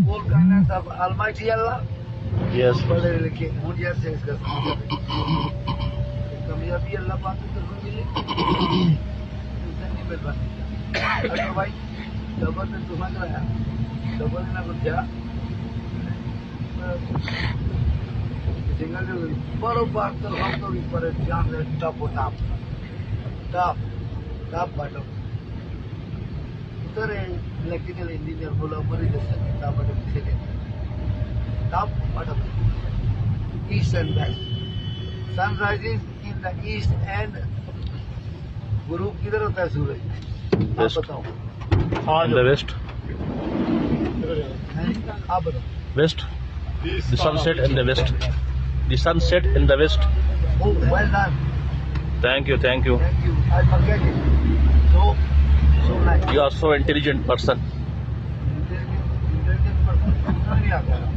बोल कहना सब अलमाइटी अल्लाह यस पढ़े लिखे मुझे से इसका कामयाबी अल्लाह पाक की तरफ मिले नहीं मेहरबानी अगर भाई डबल में समझ रहा डबल ना कुछ जा सिंगल जो बरोबर तो हम तो भी पर जान ले टॉप बटन उधर इलेक्ट्रिकल इंजीनियर बोला मरी जैसे टॉप बटन से top bottom east and west sun rises in the east and गुरूब किधर होता है सूरज आप बताओ in the west आप बताओ west the sunset in the west the sunset in the west oh well done thank you thank you I forget it so nice you are so intelligent person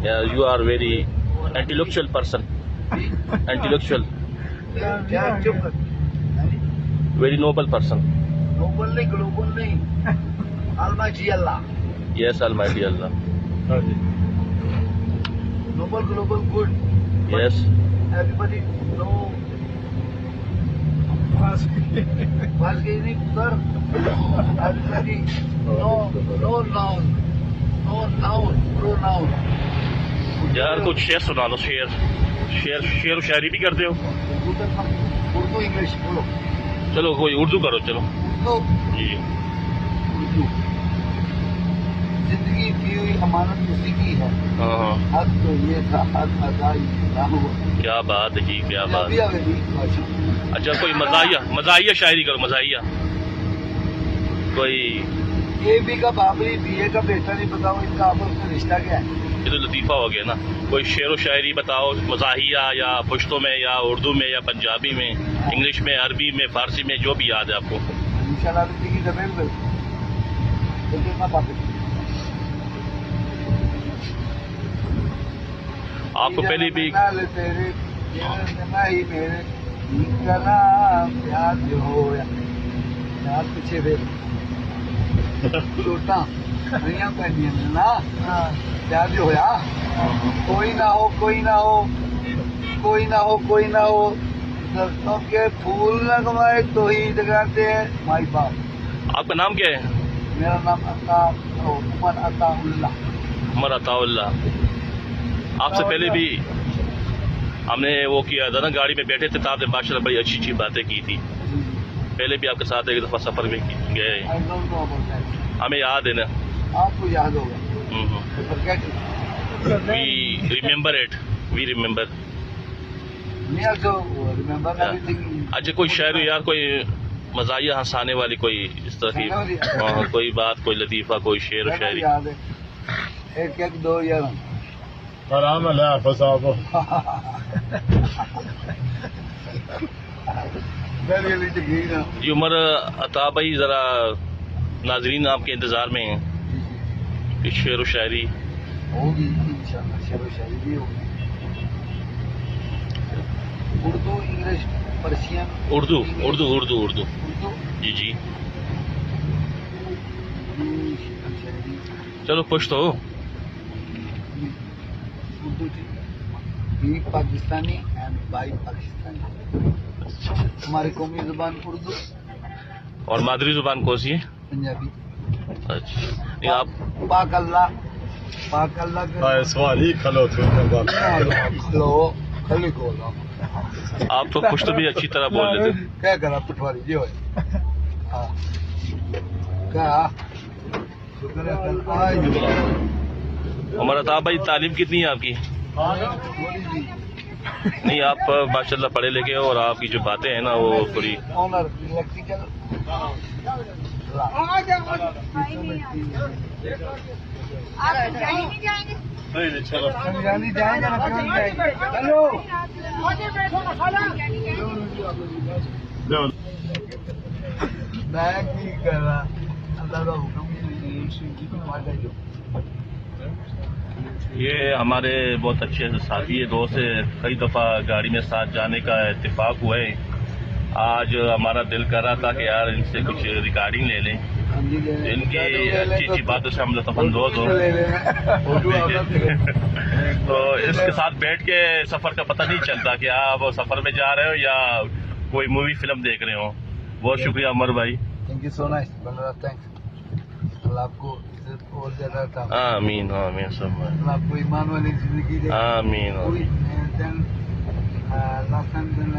yeah you are very intellectual person intellectual very noble person noble नहीं global नहीं almighty Allah yes almighty Allah noble global good yes everybody know पास गई नहीं sir everybody no noun pronoun यार कुछ शेर सुना लो शेर शेर शायरी भी करते हो उर्दू इंग्लिश बोलो चलो कोई उर्दू करो चलो तो जी उर्दू जिंदगी की हुई अमानत उसी की है हाँ हक तो ये था हक अदा ना हुआ क्या बात है जी क्या बात अभी अभी अच्छा कोई मज़ाहिया शायरी करो मज़ाहिया कोई ए बी का बाबरी बीए का बेटा नहीं बताओ इनका आपस में रिश्ता क्या है ये तो लतीफ़ा हो गया ना कोई शेर व शायरी बताओ मज़ाहिया या पुश्तो में या उर्दू में या पंजाबी में इंग्लिश में अरबी में फारसी में जो भी याद है आपको इंशाल्लाह की जमीन में आपको पहले भी तेरे ही मेरे प्यार जो हो यार पीछे फिर छोटा नहीं पैनिया ना प्यार जो होया कोई ना हो दर्शकों के फूल न कमाए तो ही जगाते हैं माई बाप आपका नाम क्या है मेरा नाम उमर अताउल्लाह आपसे पहले भी हमने वो किया था ना गाड़ी में बैठे थे तो आपने माशाल्लाह बड़ी अच्छी बातें की थी पहले भी आपके साथ एक दफ़ा सफ़र में गए हमें याद है ना आपको याद होगा वी रिमेम्बर अच्छा कोई शायर यार कोई मज़ाहिया हंसाने वाली कोई इस तरह की कोई बात कोई लतीफ़ा कोई शेर व शायरी एक दो यार आराम है फसाबो जी उमर अता भाई ज़रा नाजरीन आपके इंतज़ार में हैं कि शेर व शायरी होगी इंशाल्लाह शेर व शायरी भी होगी उर्दू इंग्लिश पर्शियन उर्दू जी चलो खुश तो हो Urdu be Pakistani and by Pakistani हमारी कौमी जुबान उर्दू और मादरी जुबान कौन सी है पंजाबी अच्छा नहीं आप पाक अल्लाह का सवाल ही खलो खली को आप तो पुश्तो भी अच्छी तरह बोल लेते क्या करा पटवारी जी हो क्या शुक्र है उमर अता भाई तालीम कितनी है आपकी नहीं आप माशाल्लाह पढ़े लिखे हो और आपकी जो बातें हैं ना वो पूरी ऑनर इलेक्ट्रिकल चलो मैं की कर रहा अल्लाह का हुक्म ये हमारे बहुत अच्छे साथी है दोस्त है कई दफ़ा गाड़ी में साथ जाने का इत्तेफाक हुआ है आज हमारा दिल कर रहा था कि यार इनसे कुछ रिकॉर्डिंग ले लें, इनकी अच्छी अच्छी बातों से हम लुत्फानंदोज हों। तो इसके साथ बैठ के सफर का पता नहीं चलता कि आप सफर में जा रहे हो या कोई मूवी फिल्म देख रहे हो। बहुत शुक्रिया अमर भाई। Thank you so much Balraj, thanks. अल्लाह आपको इज्जत और ज्यादा था। आमीन आमीन सब अल्लाह आपको ईमान वाली जिंदगी दे। आमीन कोई then last time then